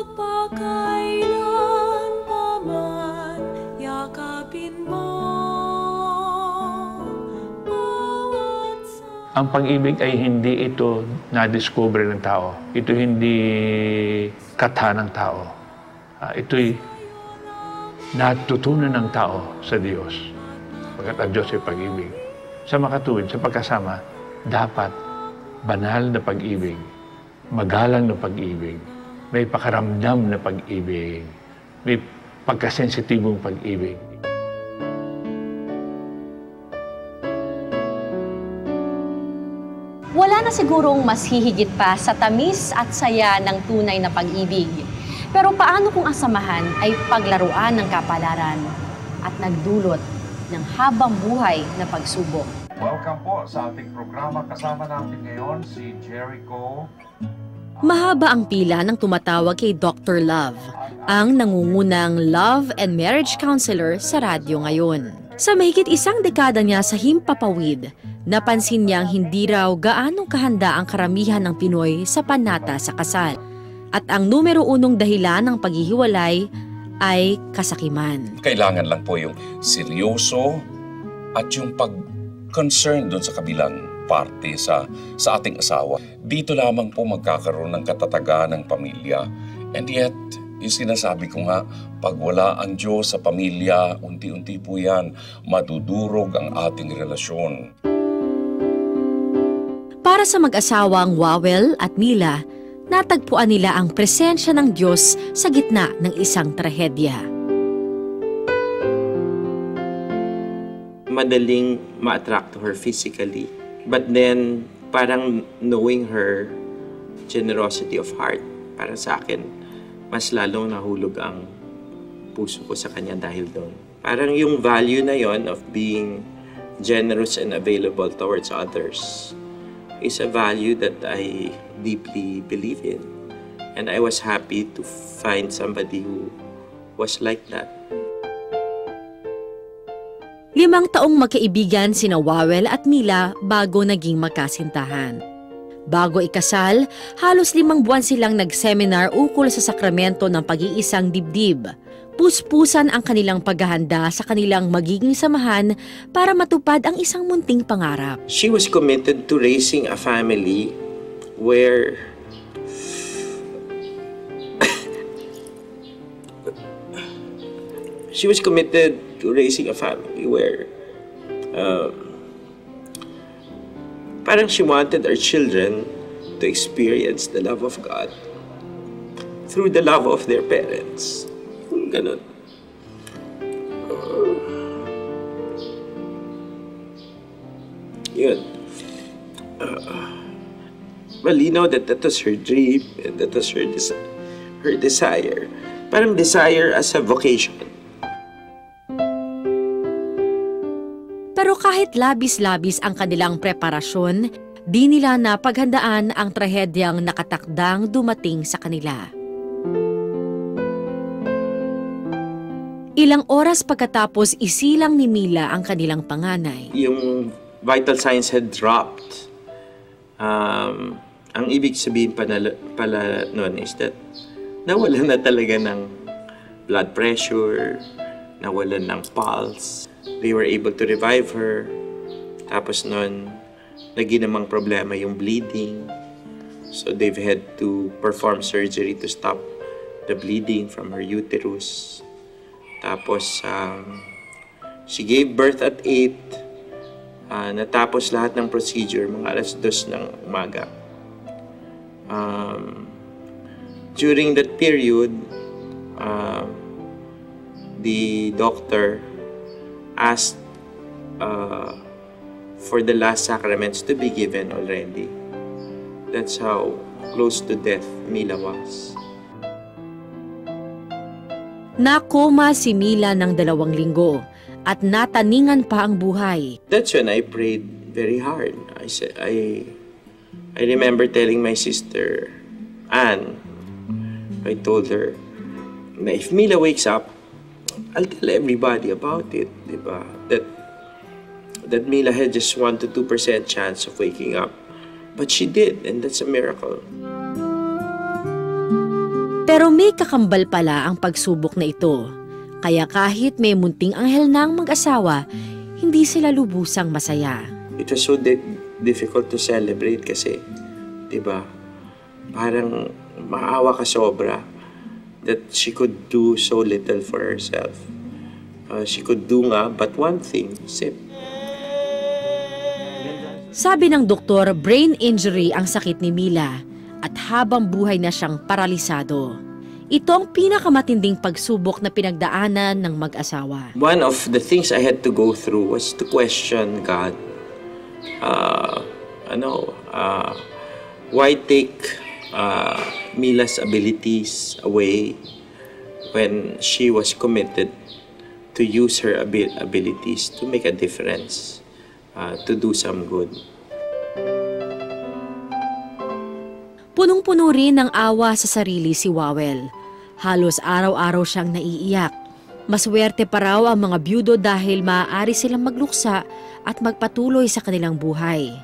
Magpakailan pa man, yakapin mo bawat Ang pag-ibig ay hindi ito na-discover ng tao. Ito hindi katha ng tao. Ito'y natutunan ng tao sa Diyos. Pagkat ang Diyos ay pag-ibig. Sa makatuwid, sa pagkasama, dapat banal na pag-ibig, magalang na pag-ibig, may pakaramdam na pag-ibig, may pagkasensitibong pag-ibig. Wala na sigurong mas hihigit pa sa tamis at saya ng tunay na pag-ibig. Pero paano kung ang samahan ay paglaruan ng kapalaran at nagdulot ng habang buhay na pagsubok? Welcome po sa ating programa. Kasama natin ngayon si Jericho. Mahaba ang pila ng tumatawag kay Dr. Love, ang nangungunang love and marriage counselor sa radyo ngayon. Sa mahigit isang dekada niya sa himpapawid, napansin niyang hindi raw gaanong kahanda ang karamihan ng Pinoy sa panata sa kasal. At ang numero unong dahilan ng paghihiwalay ay kasakiman. Kailangan lang po yung seryoso at yung pag-concern doon sa kabilang parte sa ating asawa. Dito lamang po magkakaroon ng katatagan ng pamilya. And yet, yung sinasabi ko nga, pag wala ang Diyos sa pamilya, unti-unti po yan, madudurog ang ating relasyon. Para sa mag-asawang Wawel at Mila, natagpuan nila ang presensya ng Diyos sa gitna ng isang trahedya. Madaling ma-attract to her physically. But then, parang knowing her generosity of heart, para sa akin, mas lalong nahulog ang puso ko sa kanya dahil doon. Parang yung value na yon of being generous and available towards others is a value that I deeply believe in. And I was happy to find somebody who was like that. 5 taong magkaibigan sina Wawel at Mila bago naging magkasintahan. Bago ikasal, halos 5 buwan silang nag-seminar ukol sa sakramento ng pag-iisang dibdib. Puspusan ang kanilang paghahanda sa kanilang magiging samahan para matupad ang isang munting pangarap. She was committed to raising a family where parang she wanted our children to experience the love of God through the love of their parents. Ganun. Yun. Malinaw that that was her dream and that was her desire. Parang desire as a vocation. Pero kahit labis-labis ang kanilang preparasyon, di nila napaghandaan ang trahedyang nakatakdang dumating sa kanila. Ilang oras pagkatapos isilang ni Mila ang kanilang panganay. Yung vital signs had dropped. Ang ibig sabihin pala nun is that nawalan na talaga ng blood pressure, nawalan ng pulse. They were able to revive her. Tapos nun, naging namang problema yung bleeding. So they've had to perform surgery to stop the bleeding from her uterus. Tapos, she gave birth at 8. Natapos lahat ng procedure, mga 2:00 ng umaga. During that period, the doctor asked for the last sacraments to be given already. That's how close to death Mila was. Nakoma si Mila ng 2 linggo at nataningan pa ang buhay. That's when I prayed very hard. I remember telling my sister, Anne, I told her, if Mila wakes up, I'll tell everybody about it, diba? That Mila had just 1 to 2% chance of waking up. But she did, and that's a miracle. Pero may kakambal pala ang pagsubok na ito. Kaya kahit may munting anghel na ang mag-asawa, hindi sila lubusang masaya. It was so difficult to celebrate kasi, di ba, parang maawa ka sobra that she could do so little for herself. She could do nga but one thing, sip. Sabi ng doktor, brain injury ang sakit ni Mila at habang buhay na siyang paralisado. Ito ang pinakamatinding pagsubok na pinagdaanan ng mag-asawa. One of the things I had to go through was to question God. Why take Mila's abilities away when she was committed to use her abilities to make a difference, to do some good. Punong-puno rin ng awa sa sarili si Wawel. Halos araw-araw siyang naiiyak. Maswerte pa raw ang mga byudo dahil maaari silang magluksa at magpatuloy sa kanilang buhay.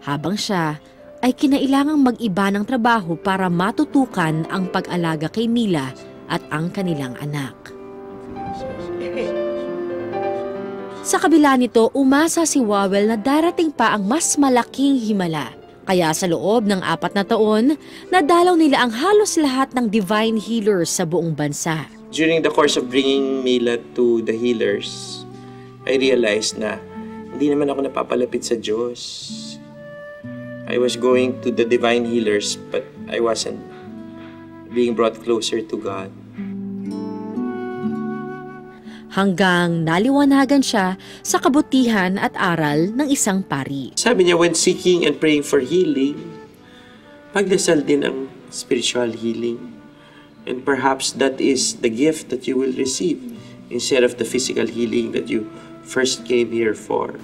Habang siya ay kinailangang mag-iba ng trabaho para matutukan ang pag-alaga kay Mila at ang kanilang anak. Sa kabila nito, umasa si Wawel na darating pa ang mas malaking himala. Kaya sa loob ng 4 na taon, nadalaw nila ang halos lahat ng divine healers sa buong bansa. During the course of bringing Mila to the healers, I realized na hindi naman ako napapalapit sa Diyos. I was going to the divine healers but I wasn't being brought closer to God. Hanggang naliwanagan siya sa kabutihan at aral ng isang pari. Sabi niya, when seeking and praying for healing, magdasal din ang spiritual healing. And perhaps that is the gift that you will receive instead of the physical healing that you first came here for.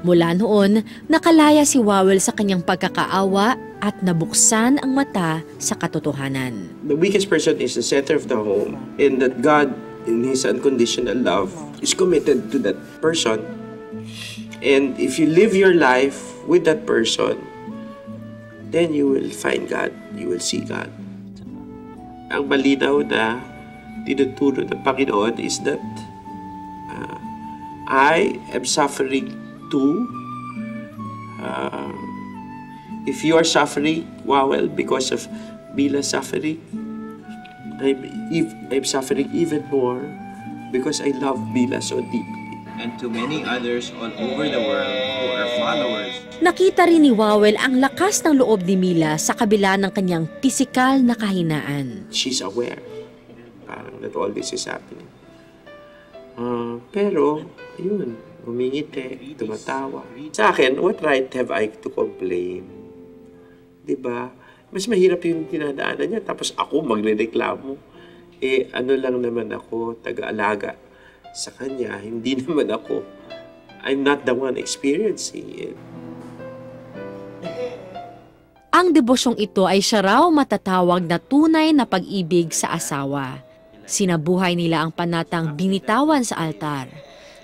Mula noon, nakalaya si Wawel sa kanyang pagkakaawa at nabuksan ang mata sa katotohanan. The weakest person is the center of the home, and that God, in His unconditional love, is committed to that person. And if you live your life with that person, then you will find God, you will see God. Ang malinaw na tinuturo ng Panginoon is that I am suffering too. If you are suffering, Wawel, because of Mila's suffering, I'm suffering even more because I love Mila so deeply. And to many others all over the world who are followers. Nakita rin ni Wawel ang lakas ng loob ni Mila sa kabila ng kanyang pisikal na kahinaan. She's aware parang that all this is happening. Pero, yun, umingiti, tumatawa. Sa akin, what right have I to complain? Diba? Mas mahirap yung dinadaanan niya, tapos ako magrereklamo. Ano lang naman ako, taga-alaga sa kanya, hindi naman ako. I'm not the one experiencing it. Ang debosyong ito ay siya raw matatawag na tunay na pag-ibig sa asawa. Sinabuhay nila ang panatang binitawan sa altar.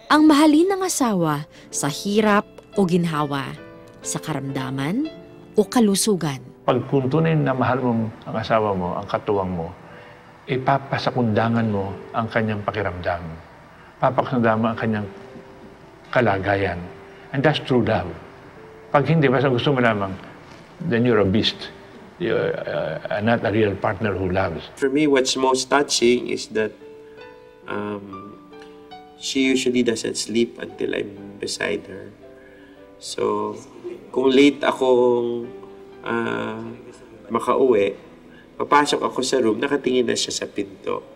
Ang mahalin ng asawa sa hirap o ginhawa, sa karamdaman o kalusugan. Pag kung tunay na mahal mo ang asawa mo, ang katuwang mo, ipapasakundangan mo ang kanyang pakiramdam. Papasakundangan mo ang kanyang kalagayan. And that's true love. Pag hindi, basta gusto mo lamang, then you're a beast. You're not a real partner who loves. For me, what's most touching is that she usually doesn't sleep until I'm beside her. So, kung late akong makauwi, papasok ako sa room, nakatingin na siya sa pinto.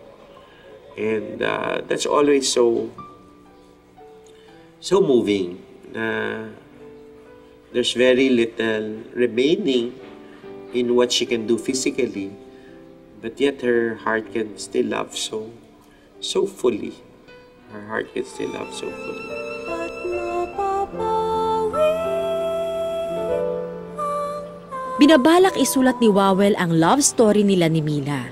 And that's always so moving. There's very little remaining in what she can do physically, but yet her heart can still love so fully. Her heart can still love so fully. At mapapawi Binabalak isulat ni Wawel ang love story nila ni Mila.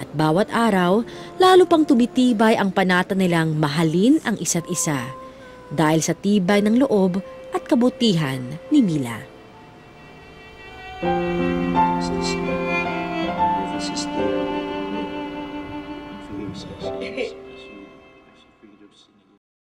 At bawat araw, lalo pang tumitibay ang panata nilang mahalin ang isa't isa dahil sa tibay ng loob at kabutihan ni Mila.